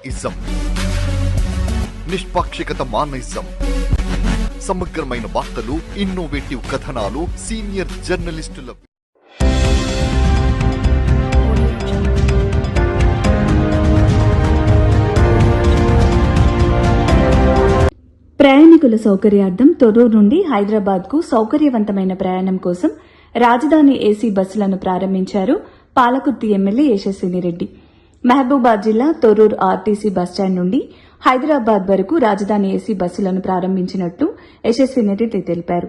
Ism నిష్పాక్షికత మానయిజం సమగ్రమైన వార్తలు, innovative కథనాలు, సీనియర్ జర్నలిస్టుల ప్రయాణికుల సౌకర్యార్థం తొర్రూరు నుండి హైదరాబాద్ కు సౌకర్యవంతమైన ప్రయాణం కోసం రాజధాని ఏసీ బస్సులను ప్రారంభించారు పాలకుర్తి ఎమ్మెల్యే యశస్వినిరెడ్డి. మహబూబాద్ జిల్లా తొర్రూరు ఆర్టీసీ బస్టాండ్ నుండి హైదరాబాద్ వరకు రాజధాని ఏసీ బస్సులను ప్రారంభించినట్లు యశస్వినిరెడ్డి తెలిపారు.